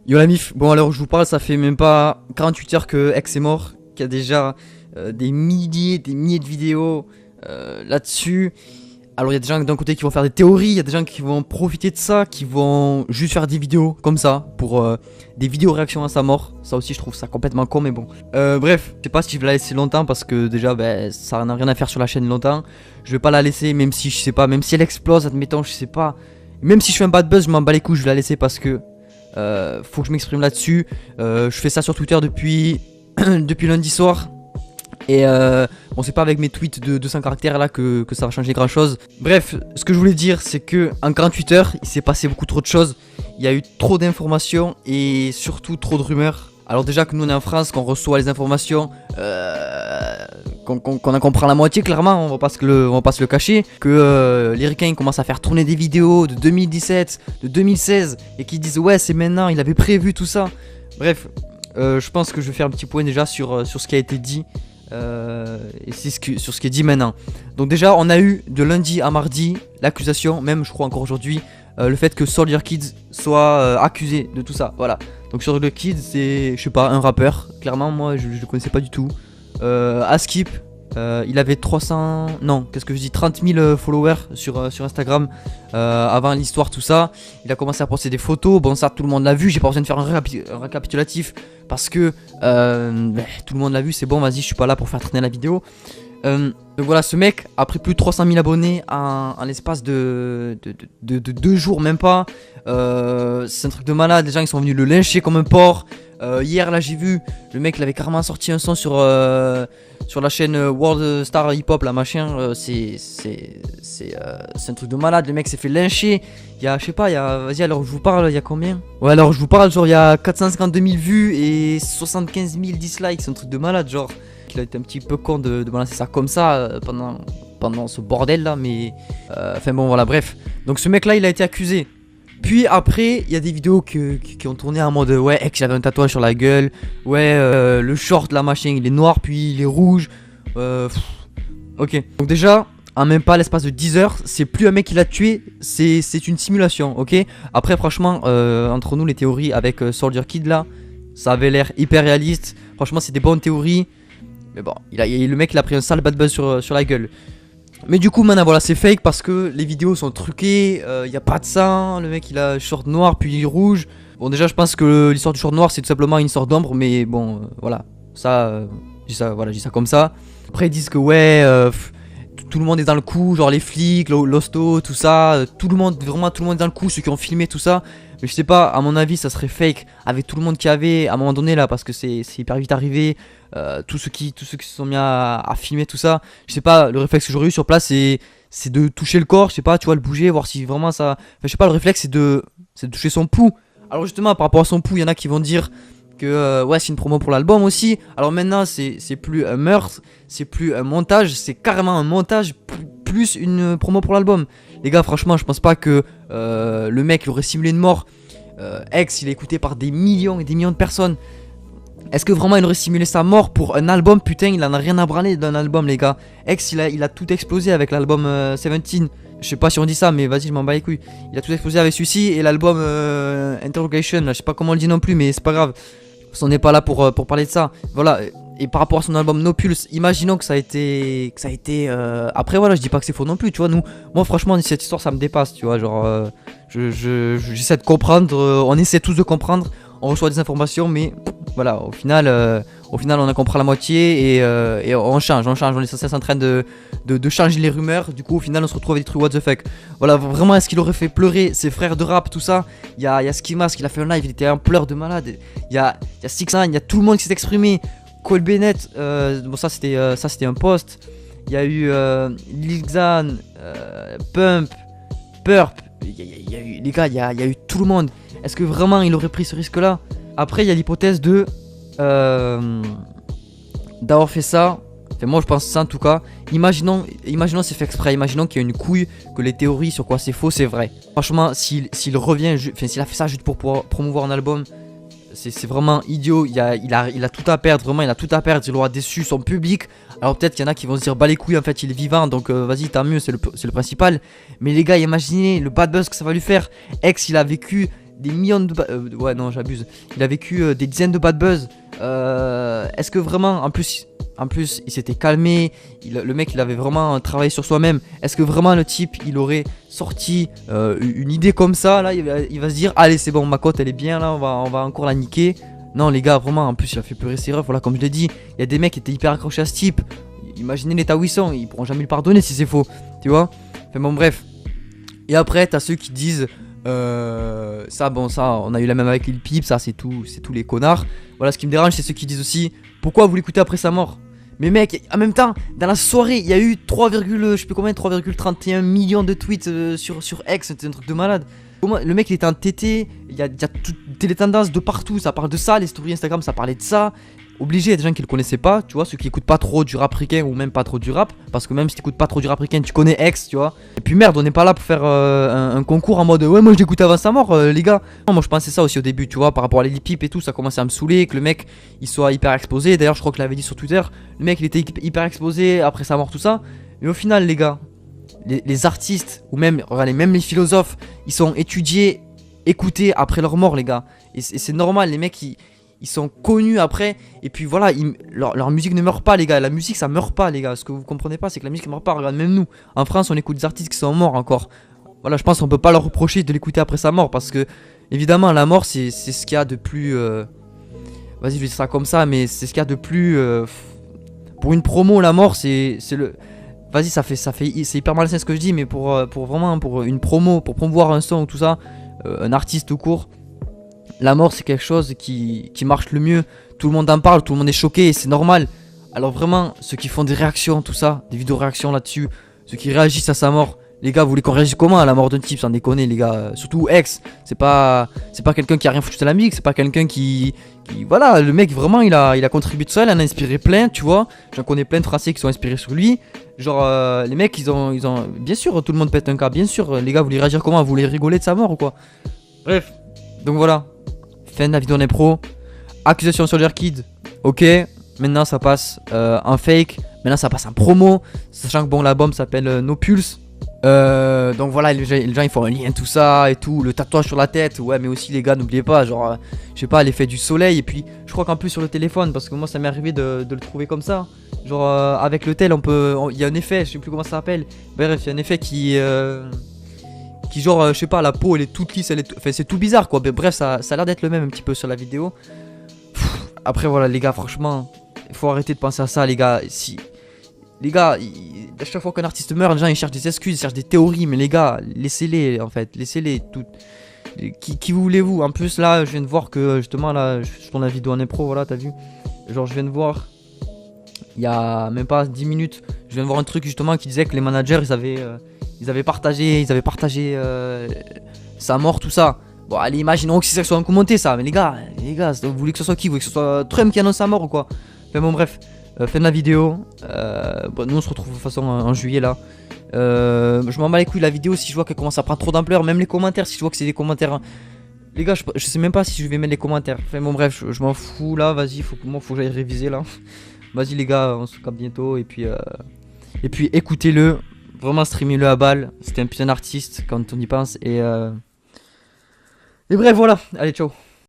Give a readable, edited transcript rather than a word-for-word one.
Yo la mif, bon alors je vous parle, ça fait même pas 48 heures que X est mort, qu'il y a déjà des milliers de vidéos là-dessus. Alors il y a des gens d'un côté qui vont faire des théories, il y a des gens qui vont profiter de ça, qui vont juste faire des vidéos comme ça, pour des vidéos réactions à sa mort. Ça aussi je trouve ça complètement con, mais bon. Bref, je sais pas si je vais la laisser longtemps parce que déjà ça n'a rien à faire sur la chaîne longtemps. Je vais pas la laisser même si je sais pas, même si elle explose, admettons, je sais pas. Même si je fais un bad buzz, je m'en bats les couilles, je vais la laisser parce que faut que je m'exprime là-dessus. Je fais ça sur Twitter depuis, depuis lundi soir. Et bon, c'est pas avec mes tweets de 200 caractères là que ça va changer grand chose. Bref, ce que je voulais dire, c'est que en 48 heures, il s'est passé beaucoup trop de choses. Il y a eu trop d'informations et surtout trop de rumeurs. Alors, déjà que nous on est en France, qu'on reçoit les informations, qu'on en comprend la moitié, clairement, on va pas se le cacher. Que les ricains commencent à faire tourner des vidéos de 2017, de 2016, et qui disent ouais, c'est maintenant, il avait prévu tout ça. Bref, je pense que je vais faire un petit point déjà sur ce qui a été dit. Et c'est sur ce qui est dit maintenant. Donc déjà on a eu de lundi à mardi l'accusation, même je crois encore aujourd'hui, le fait que Soldier Kids soit accusé de tout ça. Voilà. Donc Soldier Kids c'est, je sais pas, un rappeur. Clairement moi je le connaissais pas du tout. Askip, il avait 300, non qu'est-ce que je dis, 30 000 followers sur Instagram avant l'histoire, tout ça. Il a commencé à poster des photos, bon ça tout le monde l'a vu. J'ai pas besoin de faire un récapitulatif parce que tout le monde l'a vu, c'est bon, vas-y, je suis pas là pour faire traîner la vidéo. Donc voilà, ce mec a pris plus de 300 000 abonnés en l'espace de 2 jours, même pas. C'est un truc de malade, les gens ils sont venus le lyncher comme un porc. Hier là j'ai vu, le mec il avait carrément sorti un son sur la chaîne World Star Hip Hop, la machin. C'est un truc de malade, le mec s'est fait lyncher. Il y a, je sais pas, vas-y alors je vous parle, il y a combien? Ouais alors je vous parle, genre il y a 452 000 vues et 75 000 dislikes, c'est un truc de malade, genre. Il a été un petit peu con de balancer ça comme ça pendant ce bordel là, mais enfin bon voilà, bref. Donc ce mec là il a été accusé. Puis après il y a des vidéos qui ont tourné en mode ouais, X il avait un tatouage sur la gueule. Ouais, le short la machin il est noir puis il est rouge. Ok, donc déjà en même pas l'espace de 10 heures, c'est plus un mec qui l'a tué, c'est une simulation, ok. Après franchement entre nous les théories avec Soldier Kid là, ça avait l'air hyper réaliste. Franchement c'est des bonnes théories. Mais bon, le mec il a pris un sale bad buzz sur la gueule. Mais du coup maintenant voilà, c'est fake parce que les vidéos sont truquées, y a pas de sang, le mec il a un short noir puis rouge. Bon déjà je pense que l'histoire du short noir c'est tout simplement une sorte d'ombre, mais bon voilà, ça, je dis ça comme ça. Après ils disent que ouais, tout le monde est dans le coup, genre les flics, l'hosto, tout ça, tout le monde, vraiment tout le monde est dans le coup, ceux qui ont filmé tout ça. Mais je sais pas, à mon avis ça serait fake avec tout le monde qui avait à un moment donné là, parce que c'est hyper vite arrivé. Tous ceux qui se sont mis à filmer tout ça, je sais pas, le réflexe que j'aurais eu sur place c'est de toucher le corps, je sais pas, tu vois, le bouger, voir si vraiment ça. Enfin, je sais pas, le réflexe c'est de toucher son pouls. Alors justement par rapport à son pouls, il y en a qui vont dire que ouais c'est une promo pour l'album aussi. Alors maintenant c'est plus un meurtre, c'est plus un montage, c'est carrément un montage plus une promo pour l'album. Les gars franchement je pense pas que le mec il aurait simulé une mort. X il est écouté par des millions et des millions de personnes. Est-ce que vraiment il aurait simulé sa mort pour un album? Putain il en a rien à branler d'un album les gars. X il a tout explosé avec l'album 17. Je sais pas si on dit ça mais vas-y je m'en bats les couilles. Il a tout explosé avec celui-ci et l'album Interrogation là, je sais pas comment on le dit non plus mais c'est pas grave. On n'est pas là pour parler de ça. Voilà. Et par rapport à son album No Pulse, imaginons que ça a été après voilà, je dis pas que c'est faux non plus, tu vois. Moi franchement cette histoire ça me dépasse, tu vois, genre j'essaie de comprendre, on essaie tous de comprendre, on reçoit des informations mais voilà, au final on a compris la moitié et on change, on est sans cesse en train de changer les rumeurs. Du coup au final on se retrouve avec des trucs what the fuck. Voilà, vraiment est-ce qu'il aurait fait pleurer ses frères de rap, tout ça. Il y a Ski Mask, il a fait un live, il était en pleurs de malade. Il y a 6ix9ine, il y a tout le monde qui s'est exprimé. Cole Bennett, bon ça c'était un post. Il y a eu Lil Xan, Pump, Purp. Il y a eu les gars, il y a eu tout le monde. Est-ce que vraiment il aurait pris ce risque là? Après il y a l'hypothèse de d'avoir fait ça. Enfin, moi je pense ça en tout cas. Imaginons c'est fait exprès. Imaginons qu'il y a une couille, que les théories sur quoi c'est faux c'est vrai. Franchement s'il revient, enfin s'il a fait ça juste pour pouvoir promouvoir un album, c'est vraiment idiot. Il a tout à perdre, vraiment il a tout à perdre. Il aura déçu son public. Alors peut-être qu'il y en a qui vont se dire bah les couilles, en fait il est vivant donc vas-y tant mieux, c'est le principal. Mais les gars imaginez le bad buzz que ça va lui faire. X il a vécu des millions de ouais non j'abuse. Il a vécu des dizaines de bad buzz. Est-ce que vraiment, en plus il s'était calmé, le mec il avait vraiment travaillé sur soi-même. Est-ce que vraiment le type il aurait sorti une idée comme ça là, il va se dire allez c'est bon ma cote elle est bien là, on va encore la niquer. Non les gars vraiment, en plus il a fait pleurer ses refs, voilà comme je l'ai dit, il y a des mecs qui étaient hyper accrochés à ce type. Imaginez l'état où ils sont, ils pourront jamais le pardonner si c'est faux, tu vois. Enfin bon bref. Et après t'as ceux qui disent ça on a eu la même avec Lil Peep, ça c'est tous les connards. Voilà, ce qui me dérange c'est ceux qui disent aussi pourquoi vous l'écoutez après sa mort. Mais mec, en même temps, dans la soirée, il y a eu 3,31 millions de tweets sur X, c'était un truc de malade. Le mec il était en TT, il y a toutes les tendances de partout, ça parle de ça, les stories Instagram ça parlait de ça. Obligé, il y a des gens qui le connaissaient pas, tu vois, ceux qui écoutent pas trop du rap ricain ou même pas trop du rap, parce que même si t'écoutes pas trop du rap ricain, tu connais X, tu vois. Et puis merde, on n'est pas là pour faire un concours en mode ouais, moi je l'écoutais avant sa mort, les gars. Non, moi je pensais ça aussi au début, tu vois, par rapport à les Lil Peep et tout, ça commençait à me saouler, que le mec il soit hyper exposé. D'ailleurs, je crois qu'il l'avait dit sur Twitter, le mec il était hyper exposé après sa mort, tout ça. Mais au final, les gars, les artistes ou même, regardez, même les philosophes, ils sont étudiés, écoutés après leur mort, les gars. Et c'est normal, les mecs ils sont connus après, et puis voilà, leur musique ne meurt pas, les gars. La musique ça meurt pas, les gars. Ce que vous comprenez pas, c'est que la musique ne meurt pas. Regarde, même nous en France, on écoute des artistes qui sont morts encore. Voilà, je pense qu'on peut pas leur reprocher de l'écouter après sa mort, parce que évidemment, la mort c'est ce qu'il y a de plus. Vas-y, je vais dire ça comme ça, mais c'est ce qu'il y a de plus. Pour une promo, la mort c'est le. Vas-y, c'est hyper malsain ce que je dis, mais pour vraiment, pour une promo, pour promouvoir un son ou tout ça, un artiste tout court. La mort c'est quelque chose qui marche le mieux. Tout le monde en parle, tout le monde est choqué et c'est normal. Alors vraiment, ceux qui font des réactions, tout ça, des vidéos réactions là-dessus, ceux qui réagissent à sa mort, les gars, vous voulez qu'on réagisse comment à la mort d'un type, sans déconner les gars. Surtout X, c'est pas quelqu'un qui a rien foutu de la musique, c'est pas quelqu'un qui... Voilà, le mec vraiment il a contribué tout ça, il en a inspiré plein, tu vois. J'en connais plein de Français qui sont inspirés sur lui. Genre les mecs ils ont... Bien sûr tout le monde pète un câble, bien sûr les gars, vous voulez réagir comment, vous voulez rigoler de sa mort ou quoi. Bref, donc voilà. Fin de la vidéo en impro. Accusation sur Jerkid. Ok. Maintenant ça passe en fake. Maintenant ça passe en promo. Sachant que bon l'album s'appelle No Pulse. Donc voilà, les gens ils font un lien tout ça et tout. Le tatouage sur la tête. Ouais mais aussi les gars n'oubliez pas. Genre je sais pas l'effet du soleil. Et puis je crois qu'en plus sur le téléphone. Parce que moi ça m'est arrivé de le trouver comme ça. Genre avec le tel on peut. Il y a un effet. Je sais plus comment ça s'appelle. Bref il y a un effet qui genre je sais pas, la peau elle est toute lisse, enfin c'est tout bizarre quoi. Mais bref ça a l'air d'être le même un petit peu sur la vidéo. Après voilà les gars, franchement il faut arrêter de penser à ça les gars. Si les gars, à chaque fois qu'un artiste meurt, les gens ils cherchent des excuses, ils cherchent des théories. Mais les gars, laissez-les en fait, laissez-les tout. Qui voulez-vous? En plus là je viens de voir que justement là je tourne la vidéo en impro, voilà t'as vu. Genre je viens de voir il y a même pas 10 minutes, je viens de voir un truc justement qui disait que les managers ils avaient partagé sa mort, tout ça. Bon, allez, imaginons que ça soit commenté ça. Mais les gars, vous voulez que ce soit qui? Vous voulez que ce soit Trump qui annonce sa mort ou quoi? Enfin bon, bref, fin de la vidéo. Bon, nous on se retrouve de toute façon en juillet là. Je m'en bats les couilles la vidéo si je vois qu'elle commence à prendre trop d'ampleur. Même les commentaires, si je vois que c'est des commentaires. Hein. Les gars, je sais même pas si je vais mettre les commentaires. Enfin bon, bref, je m'en fous là. Vas-y, faut que j'aille réviser là. Vas-y, les gars, on se capte bientôt. Et puis écoutez-le. Vraiment streamez-le à balle, c'était un putain d'artiste quand on y pense et bref voilà, allez ciao.